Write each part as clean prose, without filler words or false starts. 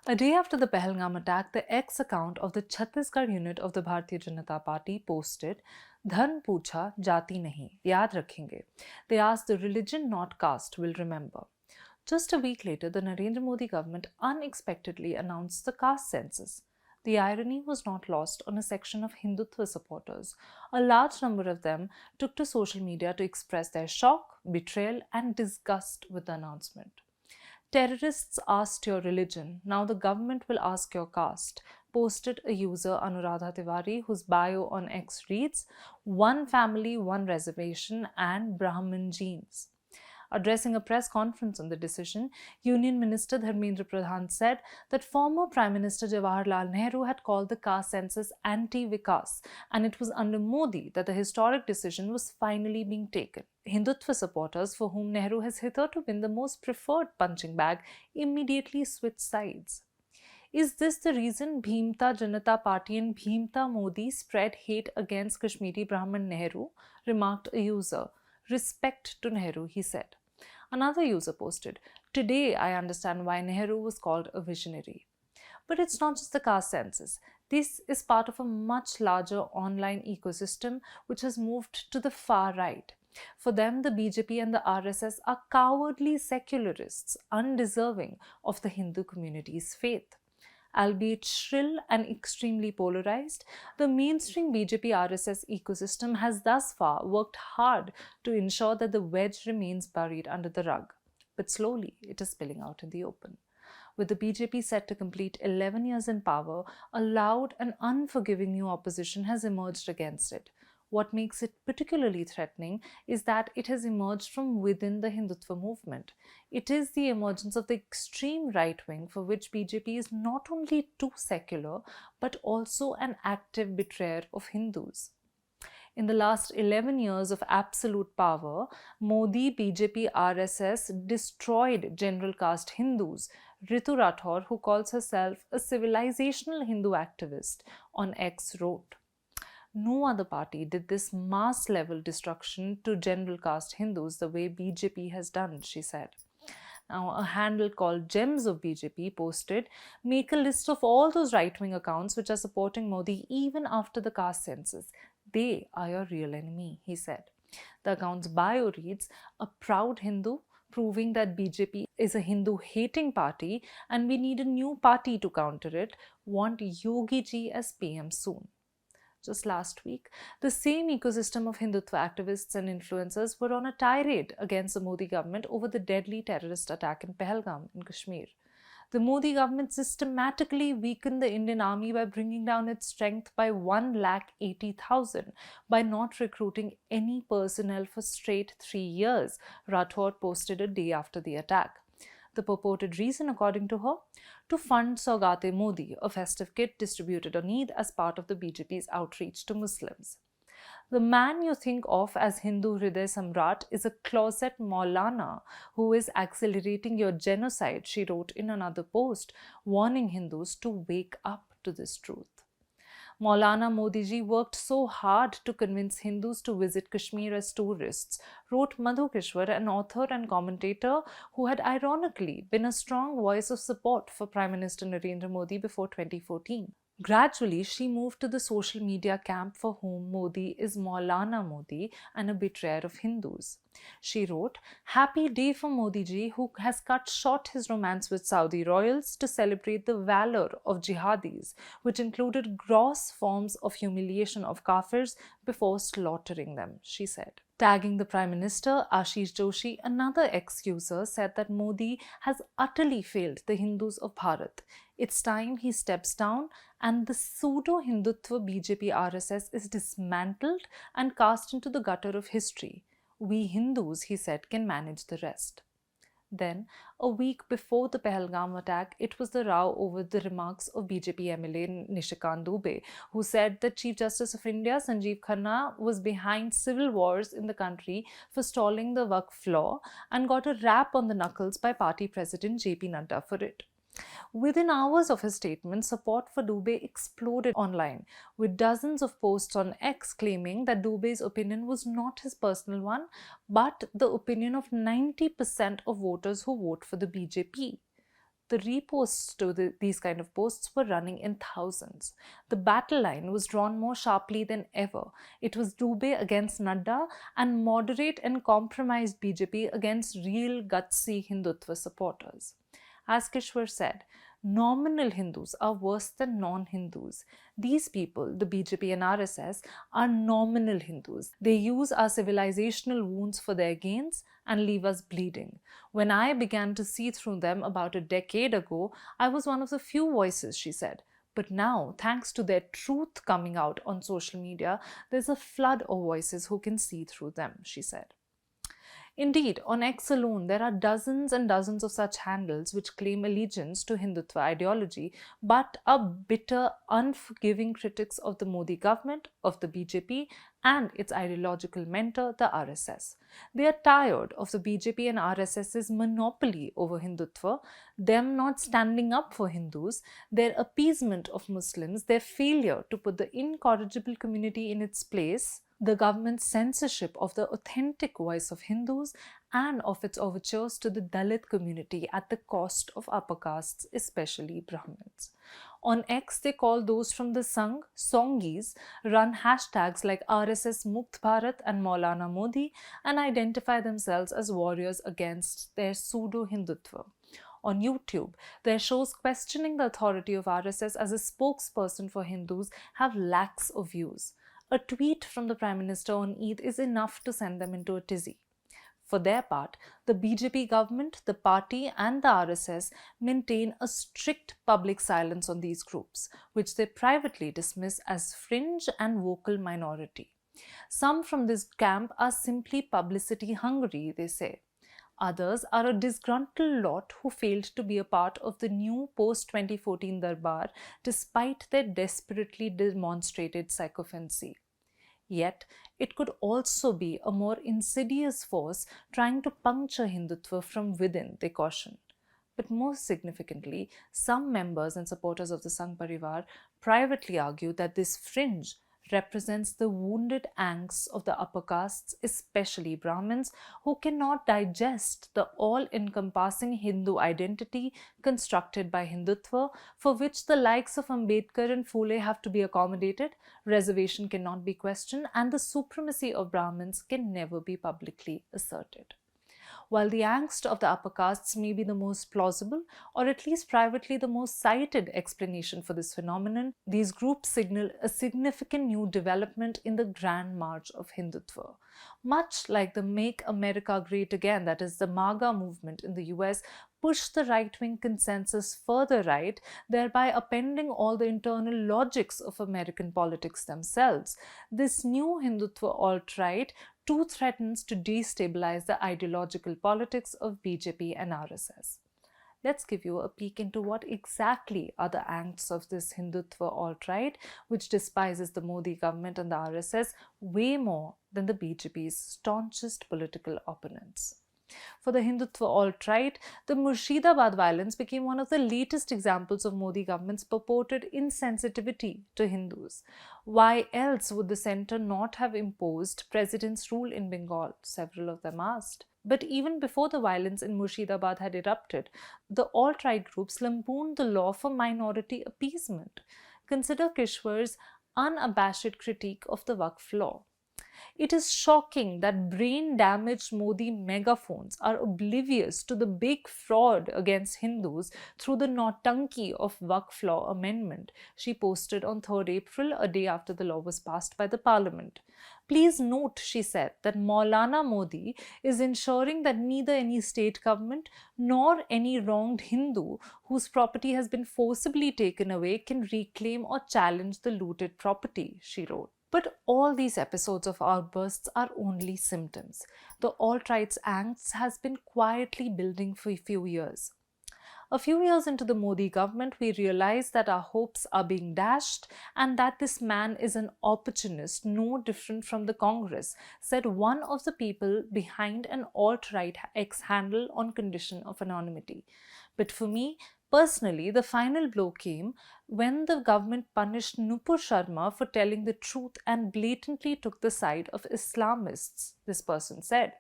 A day after the Pahalgam attack, the X account of the Chhattisgarh unit of the Bharatiya Janata Party posted, "Dharm pucha, jati nahi, yaad rakhenge." They asked the religion, not caste, will remember. Just a week later, the Narendra Modi government unexpectedly announced the caste census. The irony was not lost on a section of Hindutva supporters. A large number of them took to social media to express their shock, betrayal, and disgust with the announcement. "Terrorists asked your religion, now the government will ask your caste," posted a user Anuradha Tiwari, whose bio on X reads, "One family, one reservation, and Brahmin genes." Addressing a press conference on the decision, Union Minister Dharmendra Pradhan said that former Prime Minister Jawaharlal Nehru had called the caste census anti-Vikas, and it was under Modi that the historic decision was finally being taken. Hindutva supporters, for whom Nehru has hitherto been the most preferred punching bag, immediately switched sides. Is this the reason Bhimta Janata Party and Bhimta Modi spread hate against Kashmiri Brahmin Nehru? Remarked a user. "Respect to Nehru," he said. Another user posted, "Today I understand why Nehru was called a visionary." But it's not just the caste census. This is part of a much larger online ecosystem which has moved to the far right. For them, the BJP and the RSS are cowardly secularists, undeserving of the Hindu community's faith. Albeit shrill and extremely polarized, the mainstream BJP RSS ecosystem has thus far worked hard to ensure that the wedge remains buried under the rug. But slowly, it is spilling out in the open. With the BJP set to complete 11 years in power, a loud and unforgiving new opposition has emerged against it. What makes it particularly threatening is that it has emerged from within the Hindutva movement. It is the emergence of the extreme right wing for which BJP is not only too secular but also an active betrayer of Hindus. In the last 11 years of absolute power, Modi, BJP, RSS destroyed general caste Hindus. Ritu Rathore, who calls herself a civilizational Hindu activist, on X wrote, "No other party did this mass level destruction to general caste Hindus the way BJP has done," she said. Now, a handle called Gems of BJP posted, "Make a list of all those right-wing accounts which are supporting Modi even after the caste census. They are your real enemy," he said. The account's bio reads, "A proud Hindu, proving that BJP is a Hindu-hating party and we need a new party to counter it. Want Yogi ji as PM soon." Just last week, the same ecosystem of Hindutva activists and influencers were on a tirade against the Modi government over the deadly terrorist attack in Pahalgam in Kashmir. The Modi government systematically weakened the Indian army by bringing down its strength by 180,000 by not recruiting any personnel for straight 3 years, Rathore posted a day after the attack. The purported reason, according to her, to fund Saugate Modi, a festive kit distributed on Eid as part of the BJP's outreach to Muslims. "The man you think of as Hindu Hriday Samrat is a closet Maulana who is accelerating your genocide," she wrote in another post, warning Hindus to wake up to this truth. "Maulana Modi ji worked so hard to convince Hindus to visit Kashmir as tourists," wrote Madhu Kishwar, an author and commentator who had ironically been a strong voice of support for Prime Minister Narendra Modi before 2014. Gradually, she moved to the social media camp for whom Modi is Maulana Modi and a betrayer of Hindus. She wrote, "Happy day for Modi ji, who has cut short his romance with Saudi royals to celebrate the valor of jihadis, which included gross forms of humiliation of kafirs before slaughtering them," she said. Tagging the Prime Minister, Ashish Joshi, another ex-user, said that Modi has utterly failed the Hindus of Bharat. It's time he steps down and the pseudo-Hindutva BJP RSS is dismantled and cast into the gutter of history. We Hindus, he said, can manage the rest. Then, a week before the Pahalgam attack, it was the row over the remarks of BJP MLA Nishikant Dubey, who said that Chief Justice of India Sanjeev Khanna was behind civil wars in the country for stalling the Waqf law and got a rap on the knuckles by party president JP Nadda for it. Within hours of his statement, support for Dubey exploded online, with dozens of posts on X claiming that Dubey's opinion was not his personal one, but the opinion of 90% of voters who vote for the BJP. The reposts to these kind of posts were running in thousands. The battle line was drawn more sharply than ever. It was Dubey against Nadda and moderate and compromised BJP against real gutsy Hindutva supporters. As Kishwar said, nominal Hindus are worse than non-Hindus. These people, the BJP and RSS, are nominal Hindus. They use our civilizational wounds for their gains and leave us bleeding. When I began to see through them about a decade ago, I was one of the few voices, she said. But now, thanks to their truth coming out on social media, there's a flood of voices who can see through them, she said. Indeed, on X alone, there are dozens and dozens of such handles which claim allegiance to Hindutva ideology but are bitter, unforgiving critics of the Modi government, of the BJP, and its ideological mentor, the RSS. They are tired of the BJP and RSS's monopoly over Hindutva, them not standing up for Hindus, their appeasement of Muslims, their failure to put the incorrigible community in its place, the government's censorship of the authentic voice of Hindus, and of its overtures to the Dalit community at the cost of upper castes, especially Brahmins. On X, they call those from the Sangh Songis, run hashtags like RSS Mukt Bharat and Maulana Modi, and identify themselves as warriors against their pseudo-Hindutva. On YouTube, their shows questioning the authority of RSS as a spokesperson for Hindus have lakhs of views. A tweet from the Prime Minister on Eid is enough to send them into a tizzy. For their part, the BJP government, the party and the RSS maintain a strict public silence on these groups, which they privately dismiss as fringe and vocal minority. Some from this camp are simply publicity hungry, they say. Others are a disgruntled lot who failed to be a part of the new post-2014 Darbar despite their desperately demonstrated sycophancy. Yet, it could also be a more insidious force trying to puncture Hindutva from within, they caution. But most significantly, some members and supporters of the Sangh Parivar privately argue that this fringe represents the wounded angst of the upper castes, especially Brahmins, who cannot digest the all-encompassing Hindu identity constructed by Hindutva, for which the likes of Ambedkar and Phule have to be accommodated, reservation cannot be questioned, and the supremacy of Brahmins can never be publicly asserted. While the angst of the upper castes may be the most plausible, or at least privately the most cited explanation for this phenomenon, these groups signal a significant new development in the grand march of Hindutva. Much like the Make America Great Again, that is the MAGA movement in the US, pushed the right-wing consensus further right, thereby appending all the internal logics of American politics themselves. This new Hindutva alt-right too threatens to destabilize the ideological politics of BJP and RSS. Let's give you a peek into what exactly are the angst of this Hindutva alt-right, which despises the Modi government and the RSS way more than the BJP's staunchest political opponents. For the Hindutva alt-right, the Murshidabad violence became one of the latest examples of Modi government's purported insensitivity to Hindus. Why else would the centre not have imposed president's rule in Bengal? Several of them asked. But even before the violence in Murshidabad had erupted, the alt-right groups lampooned the law for minority appeasement. Consider Kishwar's unabashed critique of the Waqf law. It is shocking that brain-damaged Modi megaphones are oblivious to the big fraud against Hindus through the nautanki of Waqf law amendment, she posted on 3rd April, a day after the law was passed by the parliament. Please note, she said, that Maulana Modi is ensuring that neither any state government nor any wronged Hindu whose property has been forcibly taken away can reclaim or challenge the looted property, she wrote. But all these episodes of outbursts are only symptoms. The alt-right's angst has been quietly building for a few years. A few years into the Modi government, we realize that our hopes are being dashed and that this man is an opportunist, no different from the Congress, said one of the people behind an alt-right X handle on condition of anonymity. But for me, personally, the final blow came when the government punished Nupur Sharma for telling the truth and blatantly took the side of Islamists, this person said.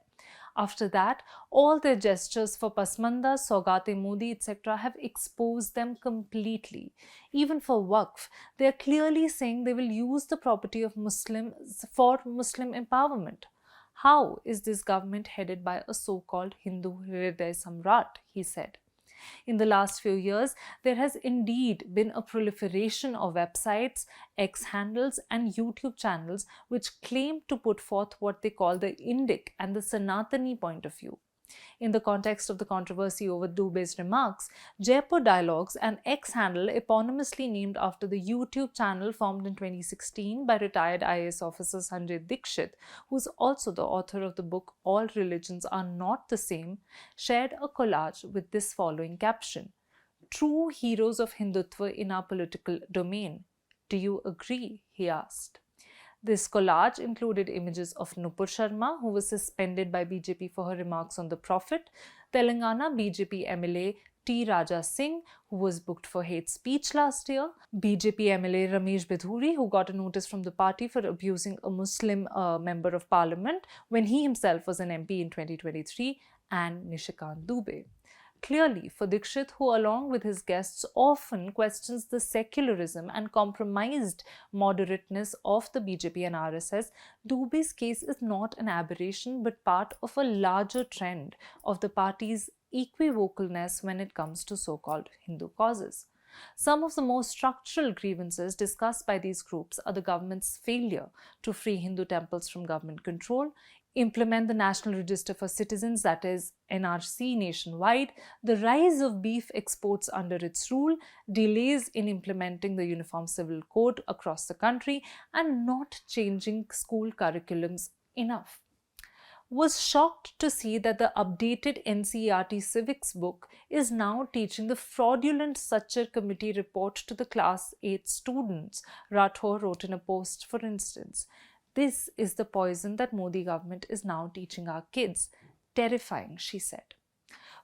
After that, all their gestures for Pasmanda, Saugate Modi, etc. have exposed them completely. Even for Waqf, they are clearly saying they will use the property of Muslims for Muslim empowerment. How is this government headed by a so-called Hindu Hriday Samrat, he said. In the last few years, there has indeed been a proliferation of websites, X handles, and YouTube channels which claim to put forth what they call the Indic and the Sanatani point of view. In the context of the controversy over Dubey's remarks, Jaipur Dialogues, an X handle eponymously named after the YouTube channel formed in 2016 by retired IAS officer Sanjay Dikshit, who is also the author of the book All Religions Are Not the Same, shared a collage with this following caption: "True heroes of Hindutva in our political domain. Do you agree?" he asked. This collage included images of Nupur Sharma, who was suspended by BJP for her remarks on the Prophet, Telangana BJP MLA T. Raja Singh, who was booked for hate speech last year, BJP MLA Ramesh Bidhuri, who got a notice from the party for abusing a Muslim member of parliament when he himself was an MP in 2023, and Nishikant Dubey. Clearly, for Dikshit, who along with his guests often questions the secularism and compromised moderateness of the BJP and RSS, Dubey's case is not an aberration but part of a larger trend of the party's equivocalness when it comes to so-called Hindu causes. Some of the most structural grievances discussed by these groups are the government's failure to free Hindu temples from government control, implement the National Register for Citizens, that is NRC, nationwide, the rise of beef exports under its rule, delays in implementing the Uniform Civil Code across the country, and not changing school curriculums enough. Was shocked to see that the updated NCERT civics book is now teaching the fraudulent Sachar committee report to the class 8 students, Rathore wrote in a post, for instance. This is the poison that Modi government is now teaching our kids. Terrifying, she said.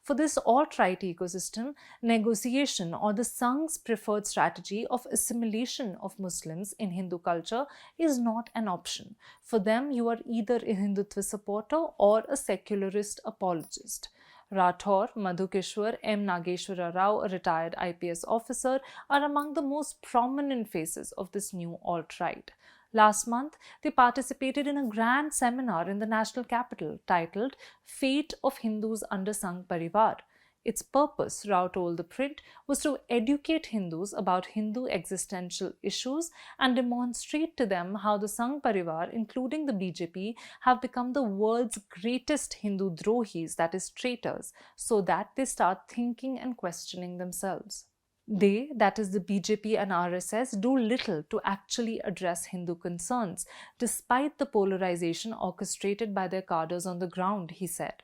For this alt-right ecosystem, negotiation or the Sangh's preferred strategy of assimilation of Muslims in Hindu culture is not an option. For them, you are either a Hindutva supporter or a secularist apologist. Rathore, Madhukeshwar, M. Nageshwara Rao, a retired IPS officer, are among the most prominent faces of this new alt-right. Last month, they participated in a grand seminar in the national capital titled Fate of Hindus Under Sangh Parivar. Its purpose, Rao told ThePrint, was to educate Hindus about Hindu existential issues and demonstrate to them how the Sangh Parivar, including the BJP, have become the world's greatest Hindu drohis, that is traitors, so that they start thinking and questioning themselves. They, that is the BJP and RSS, do little to actually address Hindu concerns, despite the polarization orchestrated by their cadres on the ground, he said.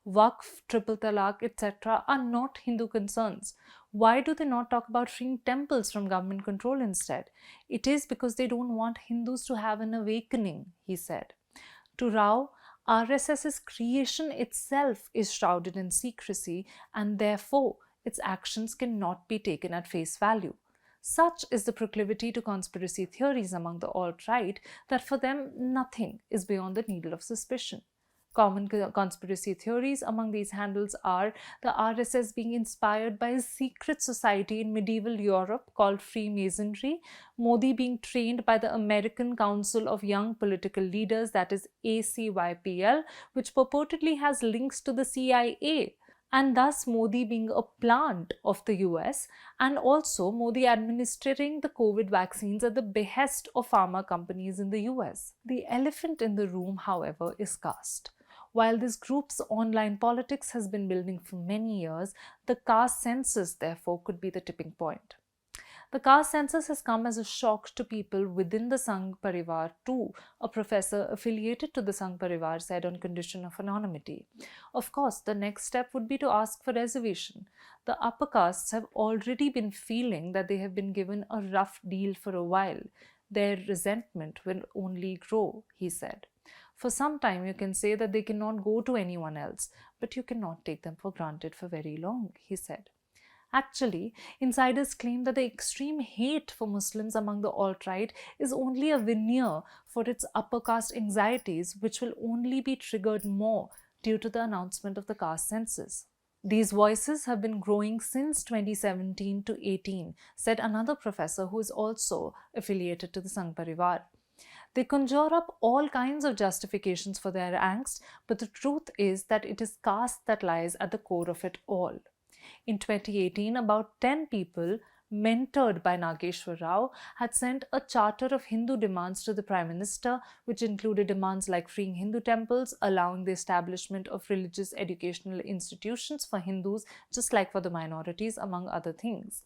Waqf, triple talaq, etc. are not Hindu concerns. Why do they not talk about freeing temples from government control instead? It is because they don't want Hindus to have an awakening, he said. To Rao, RSS's creation itself is shrouded in secrecy, and therefore its actions cannot be taken at face value. Such is the proclivity to conspiracy theories among the alt-right that for them nothing is beyond the needle of suspicion. Common conspiracy theories among these handles are the RSS being inspired by a secret society in medieval Europe called Freemasonry, Modi being trained by the American Council of Young Political Leaders, that is ACYPL, which purportedly has links to the CIA, and thus Modi being a plant of the US, and also Modi administering the COVID vaccines at the behest of pharma companies in the US. The elephant in the room, however, is caste. While this group's online politics has been building for many years, the caste census, therefore, could be the tipping point. The caste census has come as a shock to people within the Sangh Parivar too, a professor affiliated to the Sangh Parivar said on condition of anonymity. Of course, the next step would be to ask for reservation. The upper castes have already been feeling that they have been given a rough deal for a while. Their resentment will only grow, he said. For some time, you can say that they cannot go to anyone else, but you cannot take them for granted for very long, he said. Actually, insiders claim that the extreme hate for Muslims among the alt-right is only a veneer for its upper caste anxieties, which will only be triggered more due to the announcement of the caste census. These voices have been growing since 2017 to 18, said another professor who is also affiliated to the Sangh Parivar. They conjure up all kinds of justifications for their angst, but the truth is that it is caste that lies at the core of it all. In 2018, about 10 people, mentored by Nageshwar Rao, had sent a charter of Hindu demands to the Prime Minister, which included demands like freeing Hindu temples, allowing the establishment of religious educational institutions for Hindus, just like for the minorities, among other things.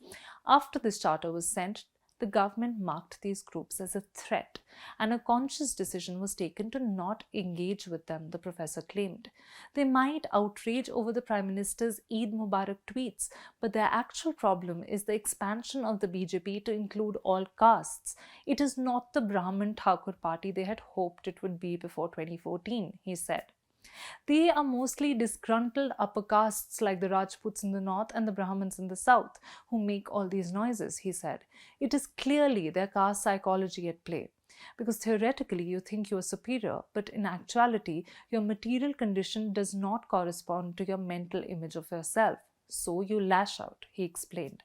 After this charter was sent, the government marked these groups as a threat, and a conscious decision was taken to not engage with them, the professor claimed. They might outrage over the Prime Minister's Eid Mubarak tweets, but their actual problem is the expansion of the BJP to include all castes. It is not the Brahmin-Thakur party they had hoped it would be before 2014, he said. They are mostly disgruntled upper castes like the Rajputs in the north and the Brahmins in the south who make all these noises, he said. It is clearly their caste psychology at play. Because theoretically you think you are superior, but in actuality your material condition does not correspond to your mental image of yourself. So you lash out, he explained.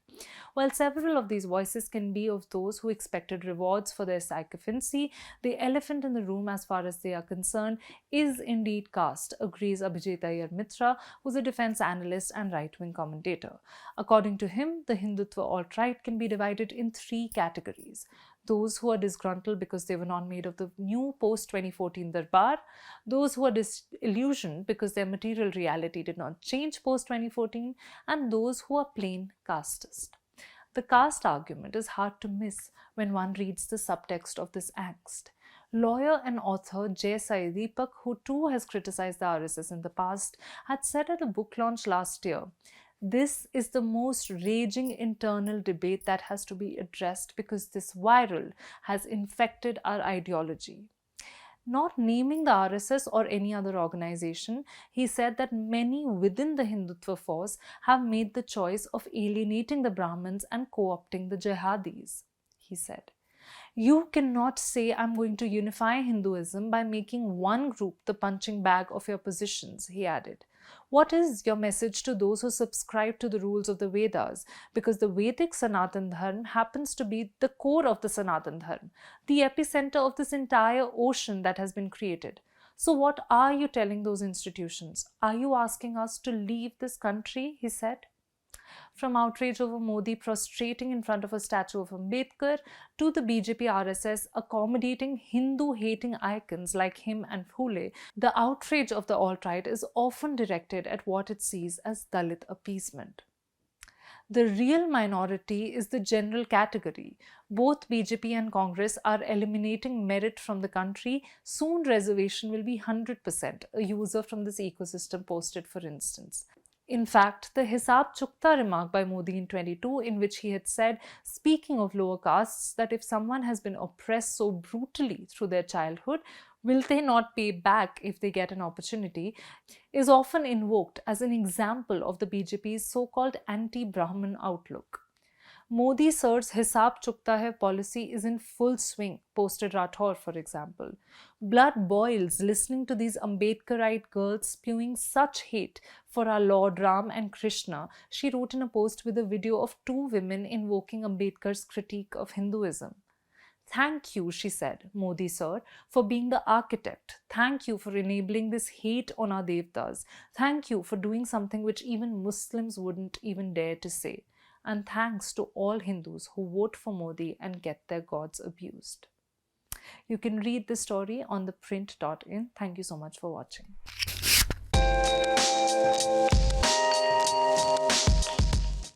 While several of these voices can be of those who expected rewards for their sycophancy, the elephant in the room as far as they are concerned is indeed caste, agrees Abhijit Iyer Mitra, who is a defense analyst and right-wing commentator. According to him, the Hindutva alt-right can be divided in 3 categories. Those who are disgruntled because they were not made of the new post-2014 Darbar, those who are disillusioned because their material reality did not change post-2014, and those who are plain casteist. The caste argument is hard to miss when one reads the subtext of this angst. Lawyer and author Jay Sai Deepak, who too has criticized the RSS in the past, had said at a book launch last year, "This is the most raging internal debate that has to be addressed because this viral has infected our ideology." Not naming the RSS or any other organization, he said that many within the Hindutva force have made the choice of alienating the Brahmins and co-opting the jihadis, he said. You cannot say I'm going to unify Hinduism by making one group the punching bag of your positions, he added. What is your message to those who subscribe to the rules of the Vedas? Because the Vedic Sanatan Dharma happens to be the core of the Sanatan Dharma, the epicenter of this entire ocean that has been created. So what are you telling those institutions? Are you asking us to leave this country? He said. From outrage over Modi prostrating in front of a statue of Ambedkar to the BJP RSS accommodating Hindu-hating icons like him and Phule, the outrage of the alt-right is often directed at what it sees as Dalit appeasement. The real minority is the general category. Both BJP and Congress are eliminating merit from the country. Soon reservation will be 100%, a user from this ecosystem posted, for instance. In fact, the Hisab Chukta remark by Modi in 22, in which he had said, speaking of lower castes, that if someone has been oppressed so brutally through their childhood, will they not pay back if they get an opportunity, is often invoked as an example of the BJP's so-called anti-Brahmin outlook. Modi Sir's Hisab Chukta Hai policy is in full swing, posted Rathore, for example. Blood boils listening to these Ambedkarite girls spewing such hate for our Lord Ram and Krishna, she wrote in a post with a video of 2 women invoking Ambedkar's critique of Hinduism. Thank you, she said, Modi Sir, for being the architect. Thank you for enabling this hate on our devtas. Thank you for doing something which even Muslims wouldn't even dare to say. And thanks to all Hindus who vote for Modi and get their gods abused. You can read the story on ThePrint.in. Thank you so much for watching.